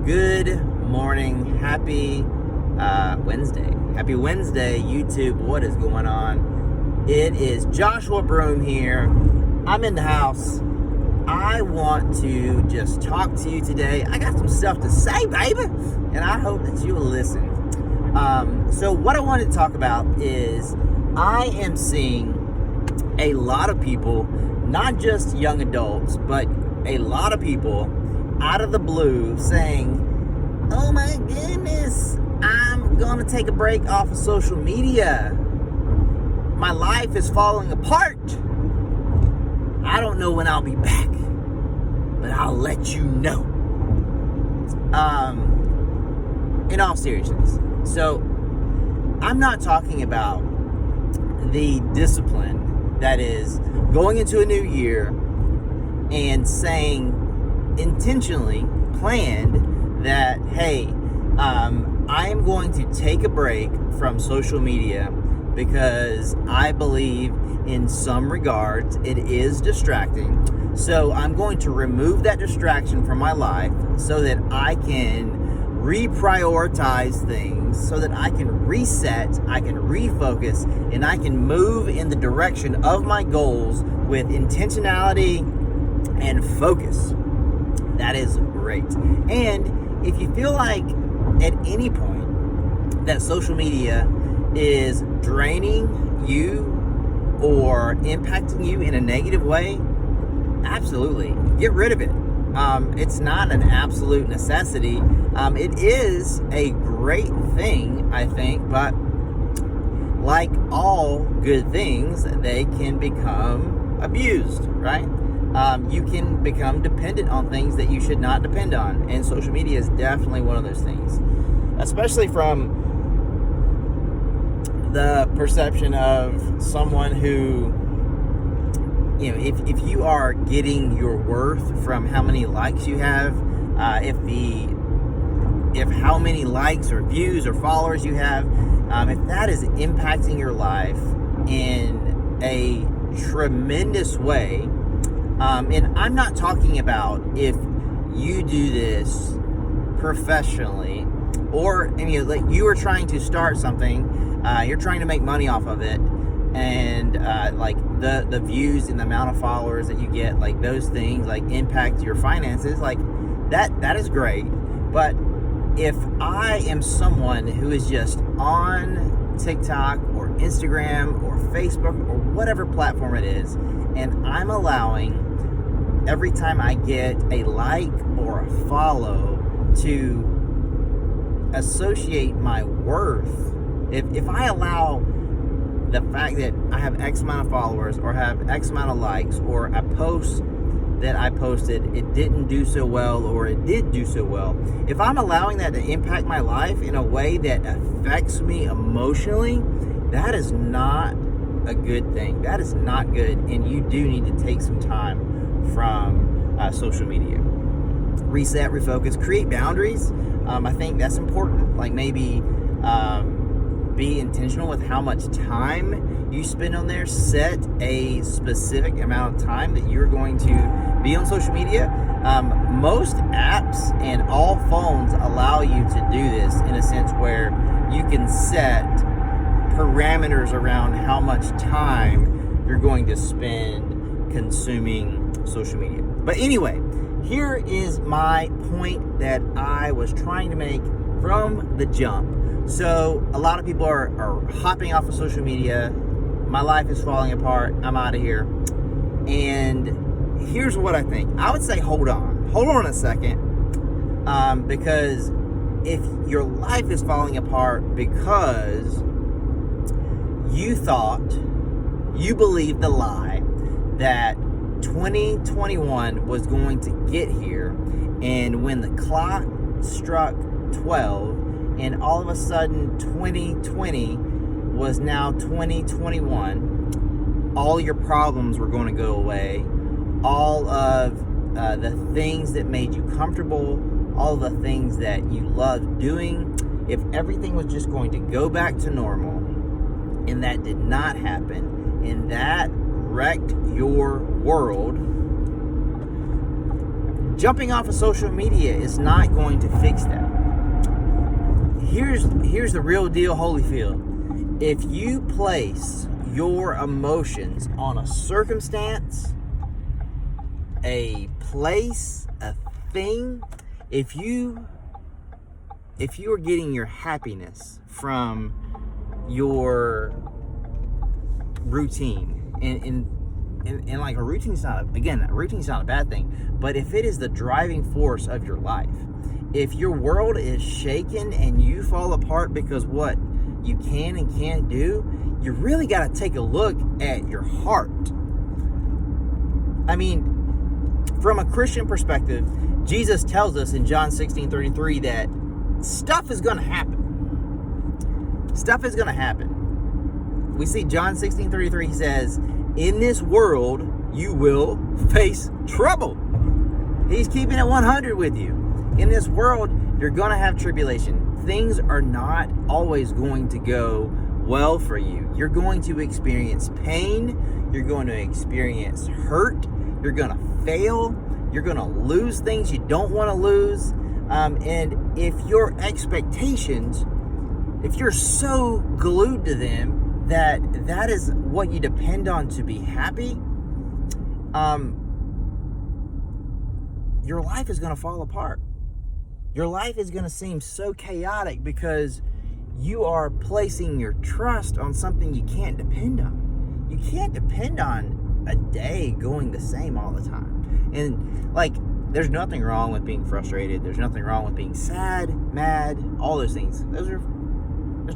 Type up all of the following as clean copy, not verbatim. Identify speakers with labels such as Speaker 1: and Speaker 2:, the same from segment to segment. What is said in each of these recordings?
Speaker 1: Good morning. Happy Wednesday. Happy Wednesday, YouTube. What is going on? It is Joshua Broom here. I'm in the house. I want to just talk to you today. I got some stuff to say, baby, and I hope that you will listen. So what I wanted to talk about is I am seeing a lot of people, not just young adults, but a lot of people out of the blue saying, oh my goodness, I'm gonna take a break off of social media. My life is falling apart. I don't know when I'll be back, but I'll let you know. In all seriousness. So I'm not talking about the discipline that is going into a new year and saying intentionally planned that, hey, I am going to take a break from social media because I believe in some regards it is distracting. So I'm going to remove that distraction from my life so that I can reprioritize things, so that I can reset, I can refocus, and I can move in the direction of my goals with intentionality and focus. That is great. And if you feel like at any point that social media is draining you or impacting you in a negative way, absolutely, get rid of it. It's not an absolute necessity. It is a great thing, I think, but like all good things, they can become abused, right? You can become dependent on things that you should not depend on, and social media is definitely one of those things, especially from the perception of someone who, you know, if you are getting your worth from how many likes you have, if how many likes or views or followers you have, if that is impacting your life in a tremendous way, and I'm not talking about if you do this professionally, or like you are trying to start something, you're trying to make money off of it, and like the views and the amount of followers that you get, like those things like impact your finances, like that is great. But if I am someone who is just on TikTok or Instagram or Facebook or whatever platform it is, and I'm allowing every time I get a like or a follow to associate my worth, if I allow the fact that I have X amount of followers or have X amount of likes, or a post that I posted, it didn't do so well or it did do so well, if I'm allowing that to impact my life in a way that affects me emotionally, that is not a good thing. That is not good, and you do need to take some time from social media. Reset, refocus, create boundaries. I think that's important. Like maybe be intentional with how much time you spend on there. Set a specific amount of time that you're going to be on social media. Most apps and all phones allow you to do this in a sense where you can set parameters around how much time you're going to spend consuming social media. But anyway, here is my point that I was trying to make from the jump. So a lot of people are hopping off of social media. My life is falling apart. I'm out of here. And here's what I think. I would say hold on a second, because if your life is falling apart because you believed the lie that 2021 was going to get here, and when the clock struck 12 and all of a sudden 2020 was now 2021, all your problems were going to go away. All of the things that made you comfortable, all the things that you loved doing, if everything was just going to go back to normal, and that did not happen, and that wrecked your world, Jumping off of social media is not going to fix that. Here's the real deal, Holyfield. If you place your emotions on a circumstance, a place, a thing, if you are getting your happiness from your routine, and like a routine's not a bad thing, but if it is the driving force of your life, if your world is shaken and you fall apart because what you can and can't do, you really got to take a look at your heart. I mean, from a Christian perspective, Jesus tells us in John 16:33 that stuff is going to happen. Stuff is going to happen. We see John 16:33, he says, in this world, you will face trouble. He's keeping it 100 with you. In this world, you're going to have tribulation. Things are not always going to go well for you. You're going to experience pain. You're going to experience hurt. You're going to fail. You're going to lose things you don't want to lose. And if your expectations, if you're so glued to them that is what you depend on to be happy, your life is going to fall apart. Your life is going to seem so chaotic because you are placing your trust on something you can't depend on. You can't depend on a day going the same all the time. And like, there's nothing wrong with being frustrated. There's nothing wrong with being sad, mad, all those things. There's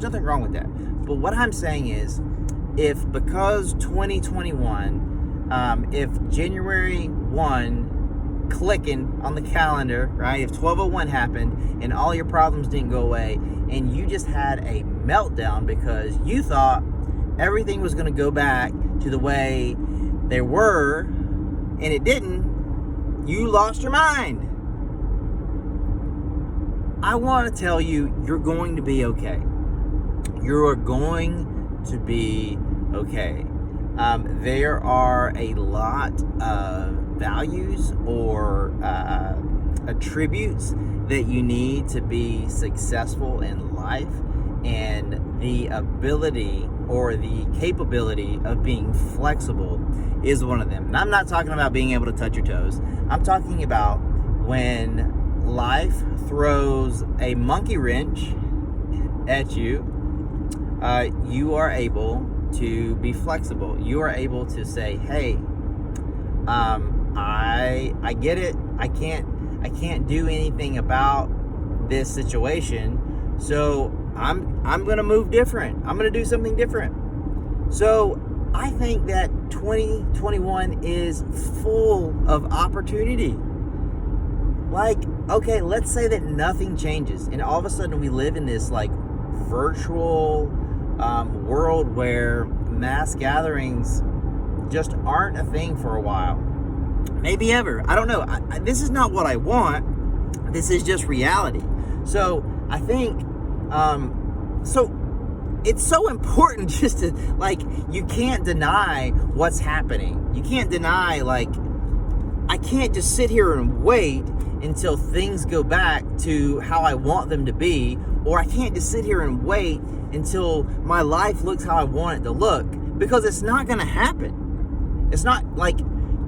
Speaker 1: nothing wrong with that. But what I'm saying is, if because 2021, if January 1 clicking on the calendar, right? If 12:01 happened and all your problems didn't go away and you just had a meltdown because you thought everything was going to go back to the way they were and it didn't, you lost your mind. I want to tell you, you're going to be okay. You are going to be okay. There are a lot of values or attributes that you need to be successful in life, and the ability or the capability of being flexible is one of them. And I'm not talking about being able to touch your toes. I'm talking about when life throws a monkey wrench at you, you are able to be flexible. You are able to say, hey, I get it. I can't do anything about this situation. So I'm going to move different. I'm going to do something different. So I think that 2021 is full of opportunity. Like, okay, let's say that nothing changes and all of a sudden we live in this like virtual world where mass gatherings just aren't a thing for a while. Maybe ever. I don't know. This is not what I want. This is just reality. So I think, so it's so important just to, like, you can't deny what's happening. You can't deny, like, I can't just sit here and wait until things go back to how I want them to be, or I can't just sit here and wait until my life looks how I want it to look, because it's not going to happen. It's not like,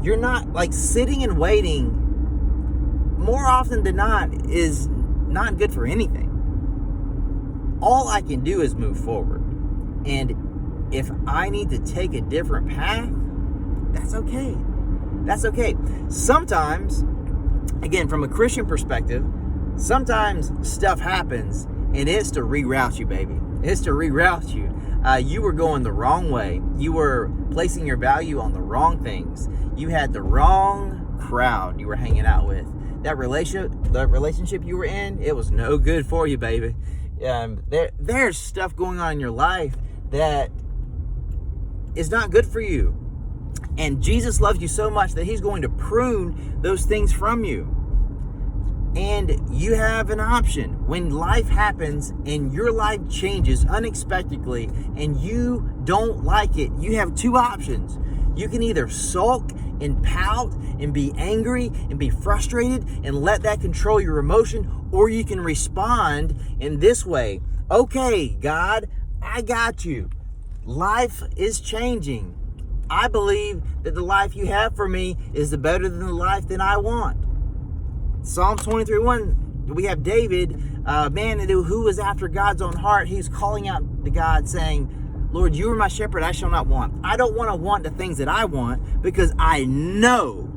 Speaker 1: you're not, like, sitting and waiting more often than not is not good for anything. All I can do is move forward. And if I need to take a different path, that's okay. That's okay. Sometimes, again, from a Christian perspective, sometimes stuff happens and it's to reroute you, baby. It's to reroute you. You were going the wrong way. You were placing your value on the wrong things. You had the wrong crowd you were hanging out with. That relationship you were in, it was no good for you, baby. There's stuff going on in your life that is not good for you. And Jesus loves you so much that he's going to prune those things from you. And you have an option. When life happens and your life changes unexpectedly and you don't like it, you have two options. You can either sulk and pout and be angry and be frustrated and let that control your emotion, or you can respond in this way. Okay, God, I got you. Life is changing. I believe that the life you have for me is the better than the life that I want. Psalms 23:1, we have David, man who was after God's own heart. He's calling out to God saying, Lord, you are my shepherd, I shall not want. I don't want to want the things that I want, because I know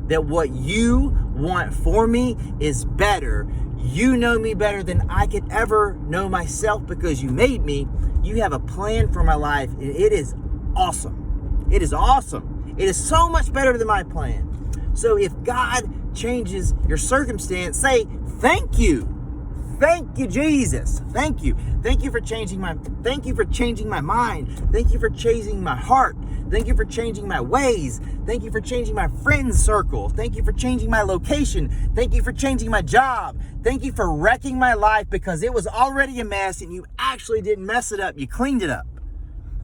Speaker 1: that what you want for me is better. You know me better than I could ever know myself, because you made me. You have a plan for my life, and it is awesome. It is awesome. It is so much better than my plan. So if God changes your circumstance, say, thank you. Thank you, Jesus. Thank you. Thank you for changing my mind. Thank you for changing my heart. Thank you for changing my ways. Thank you for changing my friends circle. Thank you for changing my location. Thank you for changing my job. Thank you for wrecking my life, because it was already a mess and you actually didn't mess it up. You cleaned it up.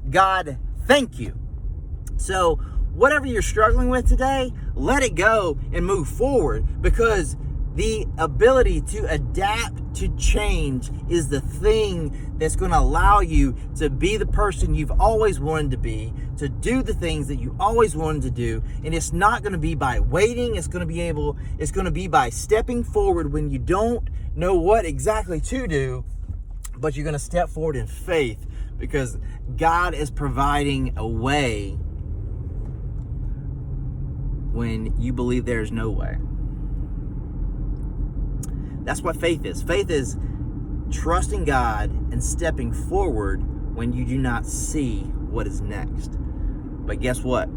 Speaker 1: God, thank you. So whatever you're struggling with today, let it go and move forward, because the ability to adapt to change is the thing that's going to allow you to be the person you've always wanted to be, to do the things that you always wanted to do. And it's not going to be by waiting. It's going to be by stepping forward when you don't know what exactly to do, but you're going to step forward in faith, because God is providing a way when you believe there's no way. That's what faith is. Faith is trusting God and stepping forward when you do not see what is next. But guess what?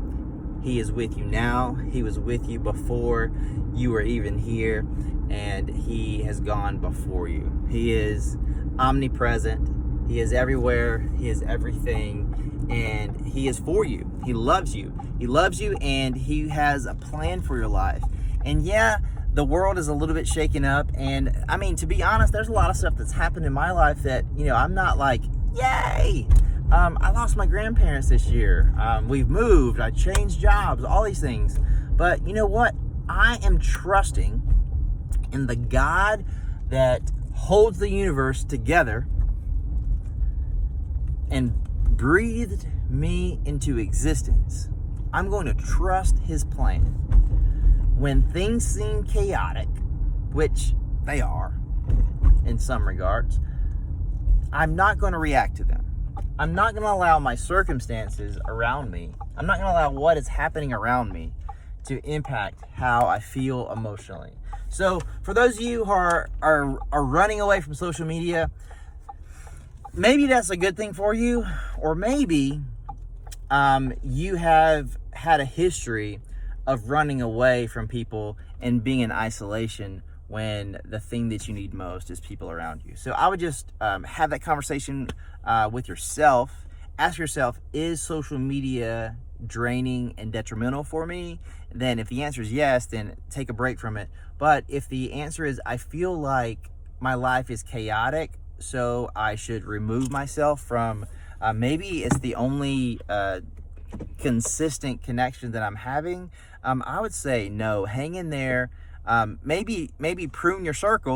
Speaker 1: He is with you now. He was with you before you were even here, and He has gone before you. He is omnipresent. He is everywhere. He is everything, and He is for you. He loves you. He loves you, and He has a plan for your life. And yeah, the world is a little bit shaken up, and I mean, to be honest, there's a lot of stuff that's happened in my life that, I'm not like, yay! I lost my grandparents this year. We've moved. I changed jobs, all these things. But you know what? I am trusting in the God that holds the universe together and breathed me into existence. I'm going to trust His plan. When things seem chaotic, which they are in some regards, I'm not going to react to them. I'm not going to allow my circumstances around me, I'm not going to allow what is happening around me to impact how I feel emotionally. So for those of you who are running away from social media, maybe that's a good thing for you, or maybe you have had a history of running away from people and being in isolation when the thing that you need most is people around you. So I would just have that conversation with yourself. Ask yourself, is social media draining and detrimental for me? Then if the answer is yes, then take a break from it. But if the answer is, I feel like my life is chaotic, so I should remove myself from, maybe it's the only consistent connection that I'm having, I would say no, hang in there. Maybe prune your circle.